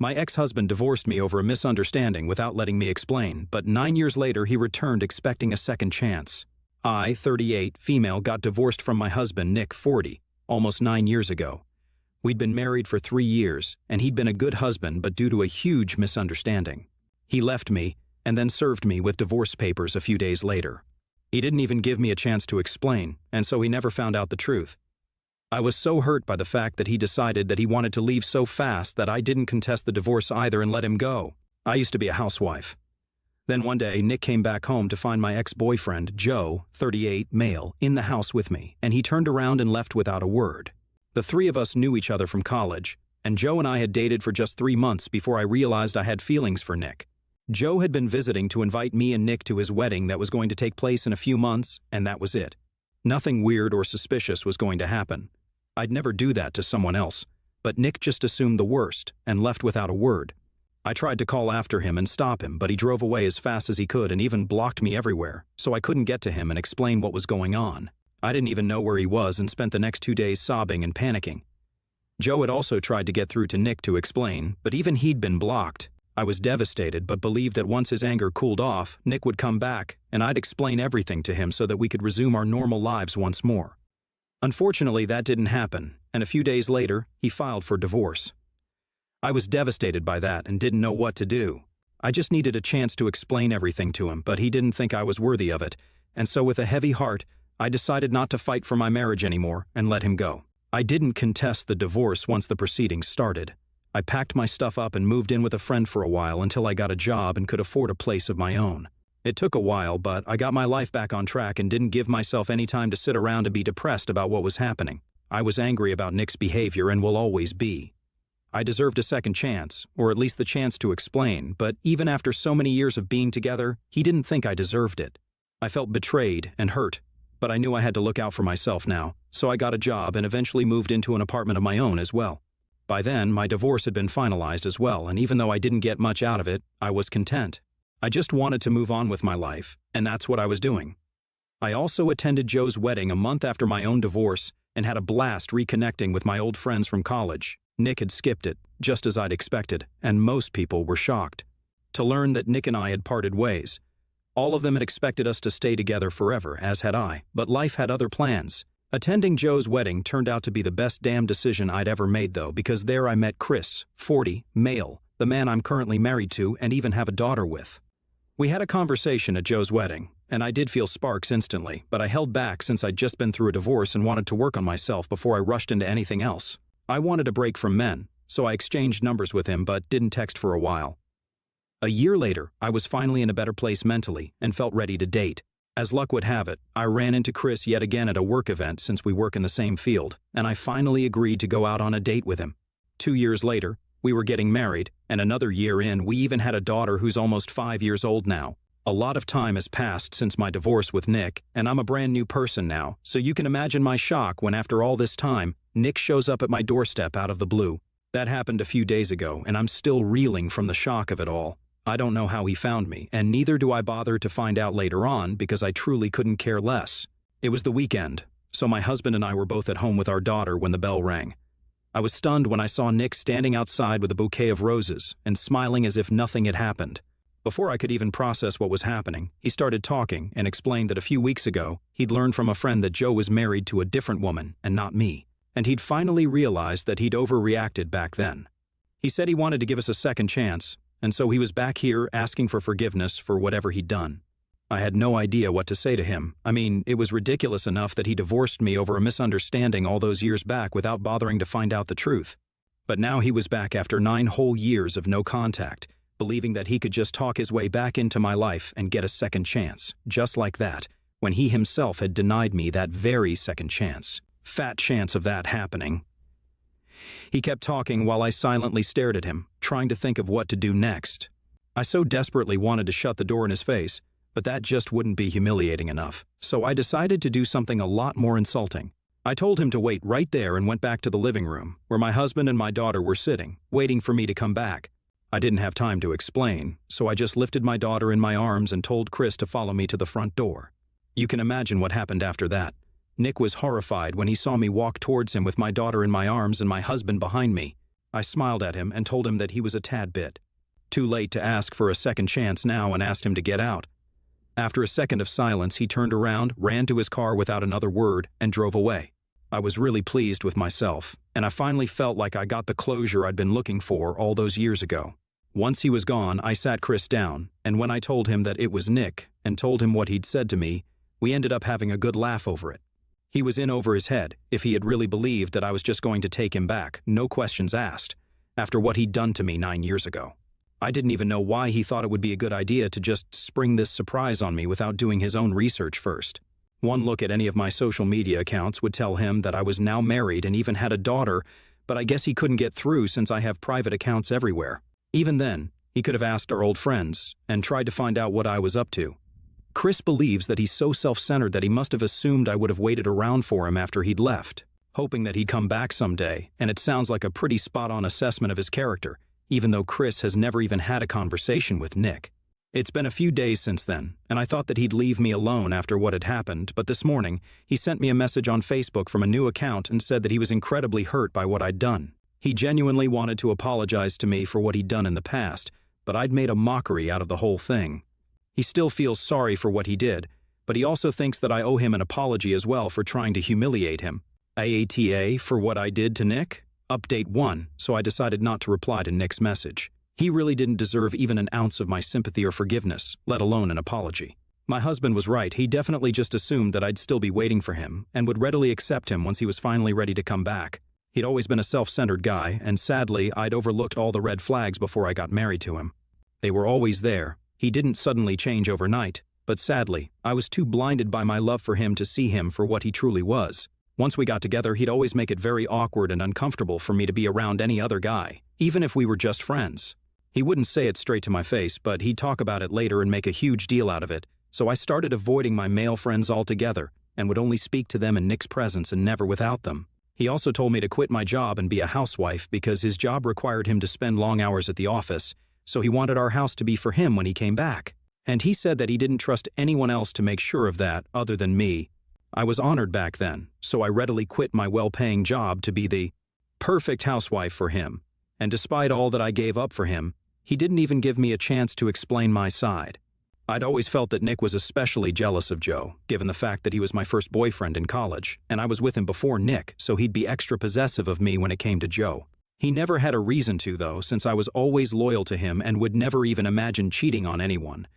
My ex-husband divorced me over a misunderstanding without letting me explain, but 9 years later he returned expecting a second chance. I, 38, female, got divorced from my husband, Nick, 40, almost 9 years ago. We'd been married for 3 years, and he'd been a good husband, but due to a huge misunderstanding, he left me and then served me with divorce papers a few days later. He didn't even give me a chance to explain, and so he never found out the truth. I was so hurt by the fact that he decided that he wanted to leave so fast that I didn't contest the divorce either and let him go. I used to be a housewife. Then one day, Nick came back home to find my ex-boyfriend, Joe, 38, male, in the house with me, and he turned around and left without a word. The three of us knew each other from college, and Joe and I had dated for just 3 months before I realized I had feelings for Nick. Joe had been visiting to invite me and Nick to his wedding that was going to take place in a few months, and that was it. Nothing weird or suspicious was going to happen. I'd never do that to someone else, but Nick just assumed the worst and left without a word. I tried to call after him and stop him, but he drove away as fast as he could and even blocked me everywhere, so I couldn't get to him and explain what was going on. I didn't even know where he was and spent the next 2 days sobbing and panicking. Joe had also tried to get through to Nick to explain, but even he'd been blocked. I was devastated, but believed that once his anger cooled off, Nick would come back, and I'd explain everything to him so that we could resume our normal lives once more. Unfortunately, that didn't happen, and a few days later, he filed for divorce. I was devastated by that and didn't know what to do. I just needed a chance to explain everything to him, but he didn't think I was worthy of it, and so with a heavy heart, I decided not to fight for my marriage anymore and let him go. I didn't contest the divorce once the proceedings started. I packed my stuff up and moved in with a friend for a while until I got a job and could afford a place of my own. It took a while, but I got my life back on track and didn't give myself any time to sit around and be depressed about what was happening. I was angry about Nick's behavior and will always be. I deserved a second chance, or at least the chance to explain, but even after so many years of being together, he didn't think I deserved it. I felt betrayed and hurt, but I knew I had to look out for myself now, so I got a job and eventually moved into an apartment of my own as well. By then, my divorce had been finalized as well, and even though I didn't get much out of it, I was content. I just wanted to move on with my life, and that's what I was doing. I also attended Joe's wedding a month after my own divorce and had a blast reconnecting with my old friends from college. Nick had skipped it, just as I'd expected, and most people were shocked to learn that Nick and I had parted ways. All of them had expected us to stay together forever, as had I, but life had other plans. Attending Joe's wedding turned out to be the best damn decision I'd ever made, though, because there I met Chris, 40, male, the man I'm currently married to and even have a daughter with. We had a conversation at Joe's wedding, and I did feel sparks instantly, but I held back since I'd just been through a divorce and wanted to work on myself before I rushed into anything else. I wanted a break from men, so I exchanged numbers with him but didn't text for a while. A year later, I was finally in a better place mentally and felt ready to date. As luck would have it, I ran into Chris yet again at a work event since we work in the same field, and I finally agreed to go out on a date with him. 2 years later, we were getting married, and another year in, we even had a daughter who's almost 5 years old now. A lot of time has passed since my divorce with Nick, and I'm a brand new person now, so you can imagine my shock when after all this time, Nick shows up at my doorstep out of the blue. That happened a few days ago, and I'm still reeling from the shock of it all. I don't know how he found me, and neither do I bother to find out later on because I truly couldn't care less. It was the weekend, so my husband and I were both at home with our daughter when the bell rang. I was stunned when I saw Nick standing outside with a bouquet of roses and smiling as if nothing had happened. Before I could even process what was happening, he started talking and explained that a few weeks ago, he'd learned from a friend that Joe was married to a different woman and not me, and he'd finally realized that he'd overreacted back then. He said he wanted to give us a second chance, and so he was back here asking for forgiveness for whatever he'd done. I had no idea what to say to him. I mean, it was ridiculous enough that he divorced me over a misunderstanding all those years back without bothering to find out the truth. But now he was back after 9 whole years of no contact, believing that he could just talk his way back into my life and get a second chance, just like that, when he himself had denied me that very second chance. Fat chance of that happening. He kept talking while I silently stared at him, trying to think of what to do next. I so desperately wanted to shut the door in his face, but that just wouldn't be humiliating enough, so I decided to do something a lot more insulting. I told him to wait right there and went back to the living room, where my husband and my daughter were sitting, waiting for me to come back. I didn't have time to explain, so I just lifted my daughter in my arms and told Chris to follow me to the front door. You can imagine what happened after that. Nick was horrified when he saw me walk towards him with my daughter in my arms and my husband behind me. I smiled at him and told him that he was a tad bit too late to ask for a second chance now and asked him to get out. After a second of silence, he turned around, ran to his car without another word, and drove away. I was really pleased with myself, and I finally felt like I got the closure I'd been looking for all those years ago. Once he was gone, I sat Chris down, and when I told him that it was Nick and told him what he'd said to me, we ended up having a good laugh over it. He was in over his head if he had really believed that I was just going to take him back, no questions asked, after what he'd done to me 9 years ago. I didn't even know why he thought it would be a good idea to just spring this surprise on me without doing his own research first. One look at any of my social media accounts would tell him that I was now married and even had a daughter, but I guess he couldn't get through since I have private accounts everywhere. Even then, he could have asked our old friends and tried to find out what I was up to. Chris believes that he's so self-centered that he must have assumed I would have waited around for him after he'd left, hoping that he'd come back someday, and it sounds like a pretty spot-on assessment of his character, even though Chris has never even had a conversation with Nick. It's been a few days since then, and I thought that he'd leave me alone after what had happened, but this morning, he sent me a message on Facebook from a new account and said that he was incredibly hurt by what I'd done. He genuinely wanted to apologize to me for what he'd done in the past, but I'd made a mockery out of the whole thing. He still feels sorry for what he did, but he also thinks that I owe him an apology as well for trying to humiliate him. AATA for what I did to Nick? Update 1, so I decided not to reply to Nick's message. He really didn't deserve even an ounce of my sympathy or forgiveness, let alone an apology. My husband was right, he definitely just assumed that I'd still be waiting for him and would readily accept him once he was finally ready to come back. He'd always been a self-centered guy, and sadly, I'd overlooked all the red flags before I got married to him. They were always there. He didn't suddenly change overnight, but sadly, I was too blinded by my love for him to see him for what he truly was. Once we got together, he'd always make it very awkward and uncomfortable for me to be around any other guy, even if we were just friends. He wouldn't say it straight to my face, but he'd talk about it later and make a huge deal out of it, so I started avoiding my male friends altogether and would only speak to them in Nick's presence and never without them. He also told me to quit my job and be a housewife because his job required him to spend long hours at the office, so he wanted our house to be for him when he came back. And he said that he didn't trust anyone else to make sure of that other than me. I was honored back then, so I readily quit my well-paying job to be the perfect housewife for him. And despite all that I gave up for him, he didn't even give me a chance to explain my side. I'd always felt that Nick was especially jealous of Joe, given the fact that he was my first boyfriend in college, and I was with him before Nick, so he'd be extra possessive of me when it came to Joe. He never had a reason to, though, since I was always loyal to him and would never even imagine cheating on anyone.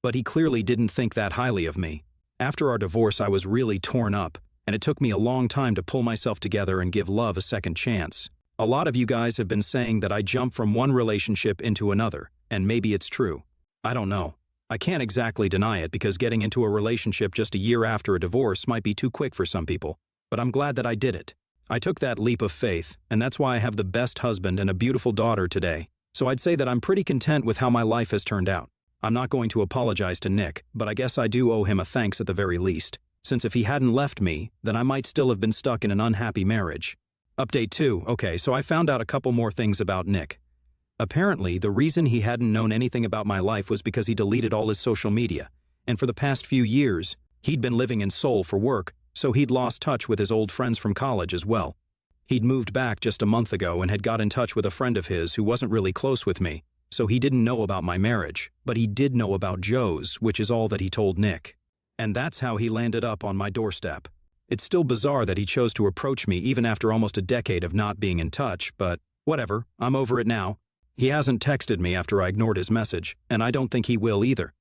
But he clearly didn't think that highly of me. After our divorce, I was really torn up, and it took me a long time to pull myself together and give love a second chance. A lot of you guys have been saying that I jump from one relationship into another, and maybe it's true. I don't know. I can't exactly deny it because getting into a relationship just a year after a divorce might be too quick for some people, but I'm glad that I did it. I took that leap of faith, and that's why I have the best husband and a beautiful daughter today. So I'd say that I'm pretty content with how my life has turned out. I'm not going to apologize to Nick, but I guess I do owe him a thanks at the very least, since if he hadn't left me, then I might still have been stuck in an unhappy marriage. Update 2. Okay, so I found out a couple more things about Nick. Apparently, the reason he hadn't known anything about my life was because he deleted all his social media, and for the past few years, he'd been living in Seoul for work, so he'd lost touch with his old friends from college as well. He'd moved back just a month ago and had got in touch with a friend of his who wasn't really close with me, so he didn't know about my marriage, but he did know about Joe's, which is all that he told Nick. And that's how he landed up on my doorstep. It's still bizarre that he chose to approach me even after almost a decade of not being in touch, but whatever, I'm over it now. He hasn't texted me after I ignored his message, and I don't think he will either.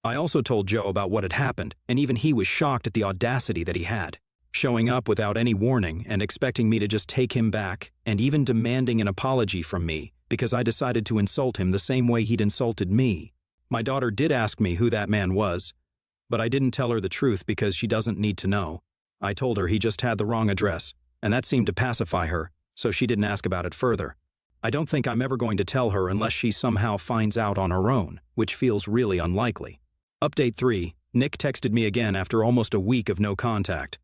I also told Joe about what had happened, and even he was shocked at the audacity that he had, showing up without any warning and expecting me to just take him back, and even demanding an apology from me because I decided to insult him the same way he'd insulted me. My daughter did ask me who that man was, but I didn't tell her the truth because she doesn't need to know. I told her he just had the wrong address, and that seemed to pacify her, so she didn't ask about it further. I don't think I'm ever going to tell her unless she somehow finds out on her own, which feels really unlikely. Update 3. Nick texted me again after almost a week of no contact.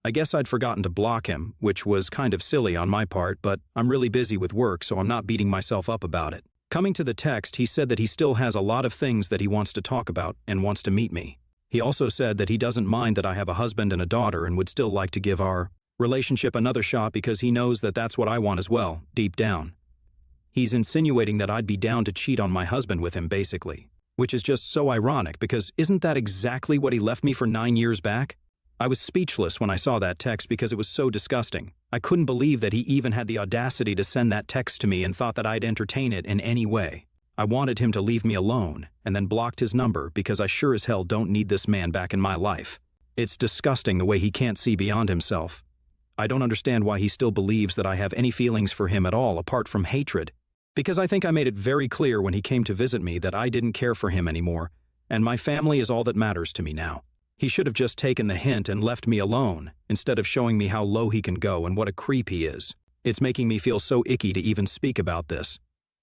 I guess I'd forgotten to block him, which was kind of silly on my part, but I'm really busy with work, so I'm not beating myself up about it. Coming to the text, he said that he still has a lot of things that he wants to talk about and wants to meet me. He also said that he doesn't mind that I have a husband and a daughter and would still like to give our relationship another shot because he knows that that's what I want as well, deep down. He's insinuating that I'd be down to cheat on my husband with him, basically. Which is just so ironic, because isn't that exactly what he left me for 9 years back? I was speechless when I saw that text because it was so disgusting. I couldn't believe that he even had the audacity to send that text to me and thought that I'd entertain it in any way. I wanted him to leave me alone, and then blocked his number because I sure as hell don't need this man back in my life. It's disgusting the way he can't see beyond himself. I don't understand why he still believes that I have any feelings for him at all apart from hatred. Because I think I made it very clear when he came to visit me that I didn't care for him anymore, and my family is all that matters to me now. He should have just taken the hint and left me alone, instead of showing me how low he can go and what a creep he is. It's making me feel so icky to even speak about this.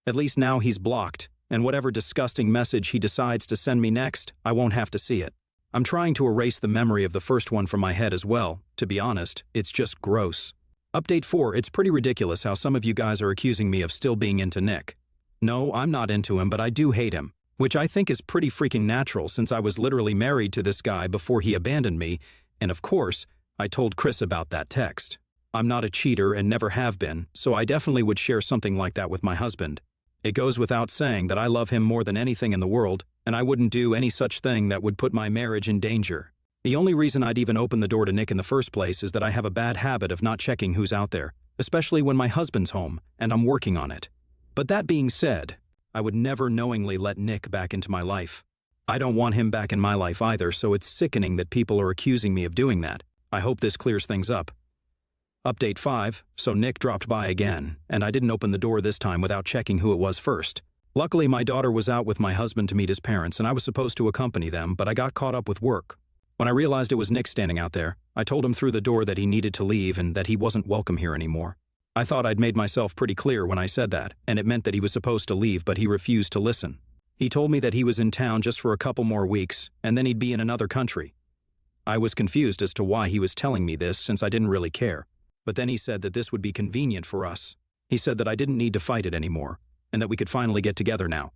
At least now he's blocked, and whatever disgusting message he decides to send me next, I won't have to see it. I'm trying to erase the memory of the first one from my head as well. To be honest, it's just gross. Update 4, it's pretty ridiculous how some of you guys are accusing me of still being into Nick. No, I'm not into him, but I do hate him. Which I think is pretty freaking natural since I was literally married to this guy before he abandoned me, and of course, I told Chris about that text. I'm not a cheater and never have been, so I definitely would share something like that with my husband. It goes without saying that I love him more than anything in the world, and I wouldn't do any such thing that would put my marriage in danger. The only reason I'd even open the door to Nick in the first place is that I have a bad habit of not checking who's out there, especially when my husband's home, and I'm working on it. But that being said, I would never knowingly let Nick back into my life. I don't want him back in my life either, so it's sickening that people are accusing me of doing that. I hope this clears things up. Update 5, so Nick dropped by again, and I didn't open the door this time without checking who it was first. Luckily, my daughter was out with my husband to meet his parents, and I was supposed to accompany them, but I got caught up with work. When I realized it was Nick standing out there, I told him through the door that he needed to leave and that he wasn't welcome here anymore. I thought I'd made myself pretty clear when I said that, and it meant that he was supposed to leave, but he refused to listen. He told me that he was in town just for a couple more weeks, and then he'd be in another country. I was confused as to why he was telling me this since I didn't really care. But then he said that this would be convenient for us. He said that I didn't need to fight it anymore, and that we could finally get together now.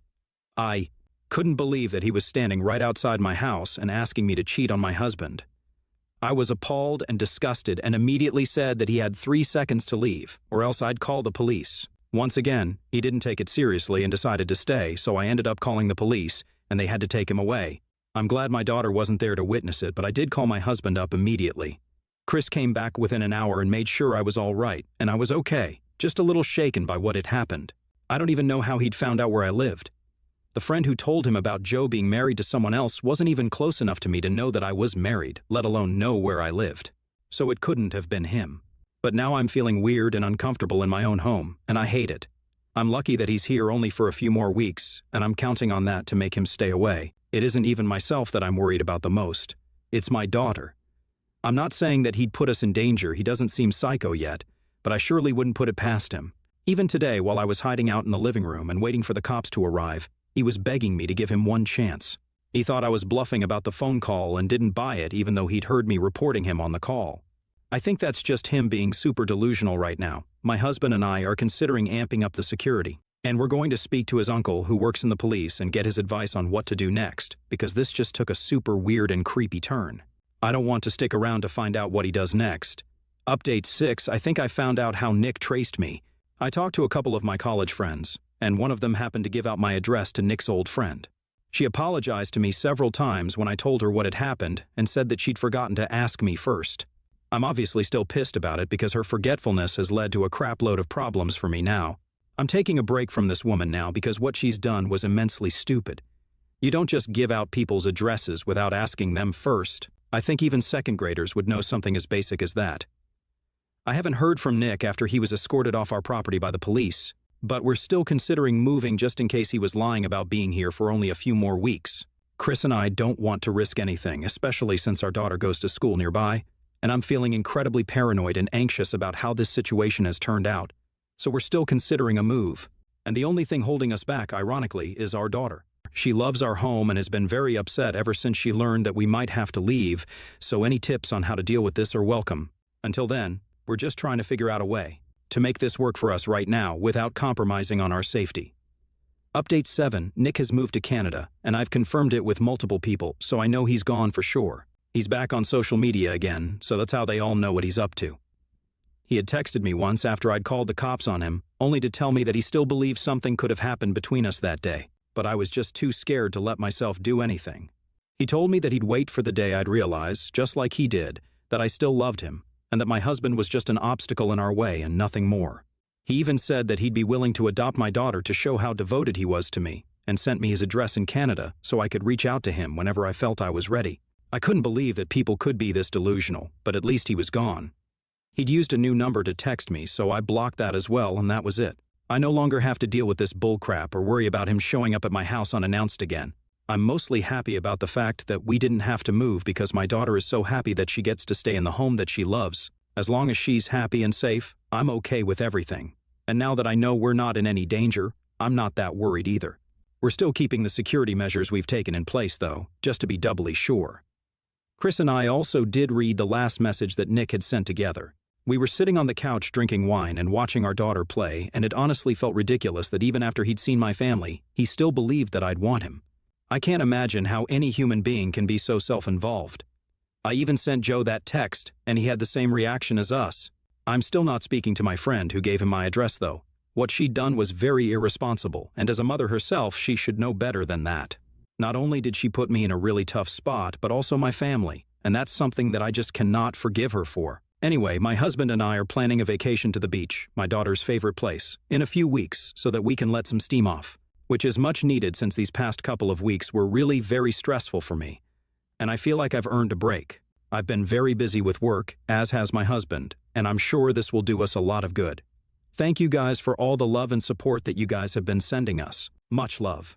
I couldn't believe that he was standing right outside my house and asking me to cheat on my husband. I was appalled and disgusted and immediately said that he had 3 seconds to leave, or else I'd call the police. Once again, he didn't take it seriously and decided to stay, so I ended up calling the police, and they had to take him away. I'm glad my daughter wasn't there to witness it, but I did call my husband up immediately. Chris came back within an hour and made sure I was all right, and I was okay, just a little shaken by what had happened. I don't even know how he'd found out where I lived. The friend who told him about Joe being married to someone else wasn't even close enough to me to know that I was married, let alone know where I lived. So it couldn't have been him. But now I'm feeling weird and uncomfortable in my own home, and I hate it. I'm lucky that he's here only for a few more weeks, and I'm counting on that to make him stay away. It isn't even myself that I'm worried about the most. It's my daughter. I'm not saying that he'd put us in danger, he doesn't seem psycho yet, but I surely wouldn't put it past him. Even today, while I was hiding out in the living room and waiting for the cops to arrive, he was begging me to give him one chance. He thought I was bluffing about the phone call and didn't buy it even though he'd heard me reporting him on the call. I think that's just him being super delusional right now. My husband and I are considering amping up the security, and we're going to speak to his uncle who works in the police and get his advice on what to do next, because this just took a super weird and creepy turn. I don't want to stick around to find out what he does next. Update 6, I think I found out how Nick traced me. I talked to a couple of my college friends, and one of them happened to give out my address to Nick's old friend. She apologized to me several times when I told her what had happened and said that she'd forgotten to ask me first. I'm obviously still pissed about it because her forgetfulness has led to a crapload of problems for me now. I'm taking a break from this woman now because what she's done was immensely stupid. You don't just give out people's addresses without asking them first. I think even second graders would know something as basic as that. I haven't heard from Nick after he was escorted off our property by the police, but we're still considering moving just in case he was lying about being here for only a few more weeks. Chris and I don't want to risk anything, especially since our daughter goes to school nearby, and I'm feeling incredibly paranoid and anxious about how this situation has turned out. So we're still considering a move, and the only thing holding us back, ironically, is our daughter. She loves our home and has been very upset ever since she learned that we might have to leave, so any tips on how to deal with this are welcome. Until then, we're just trying to figure out a way to make this work for us right now without compromising on our safety. Update 7, Nick has moved to Canada, and I've confirmed it with multiple people, so I know he's gone for sure. He's back on social media again, so that's how they all know what he's up to. He had texted me once after I'd called the cops on him, only to tell me that he still believed something could have happened between us that day, but I was just too scared to let myself do anything. He told me that he'd wait for the day I'd realize, just like he did, that I still loved him, and that my husband was just an obstacle in our way and nothing more. He even said that he'd be willing to adopt my daughter to show how devoted he was to me, and sent me his address in Canada so I could reach out to him whenever I felt I was ready. I couldn't believe that people could be this delusional, but at least he was gone. He'd used a new number to text me, so I blocked that as well, and that was it. I no longer have to deal with this bullcrap or worry about him showing up at my house unannounced again. I'm mostly happy about the fact that we didn't have to move because my daughter is so happy that she gets to stay in the home that she loves. As long as she's happy and safe, I'm okay with everything. And now that I know we're not in any danger, I'm not that worried either. We're still keeping the security measures we've taken in place, though, just to be doubly sure. Chris and I also did read the last message that Nick had sent together. We were sitting on the couch drinking wine and watching our daughter play, and it honestly felt ridiculous that even after he'd seen my family, he still believed that I'd want him. I can't imagine how any human being can be so self-involved. I even sent Joe that text, and he had the same reaction as us. I'm still not speaking to my friend who gave him my address, though. What she'd done was very irresponsible, and as a mother herself, she should know better than that. Not only did she put me in a really tough spot, but also my family, and that's something that I just cannot forgive her for. Anyway, my husband and I are planning a vacation to the beach, my daughter's favorite place, in a few weeks so that we can let some steam off, which is much needed since these past couple of weeks were really very stressful for me. And I feel like I've earned a break. I've been very busy with work, as has my husband, and I'm sure this will do us a lot of good. Thank you guys for all the love and support that you guys have been sending us. Much love.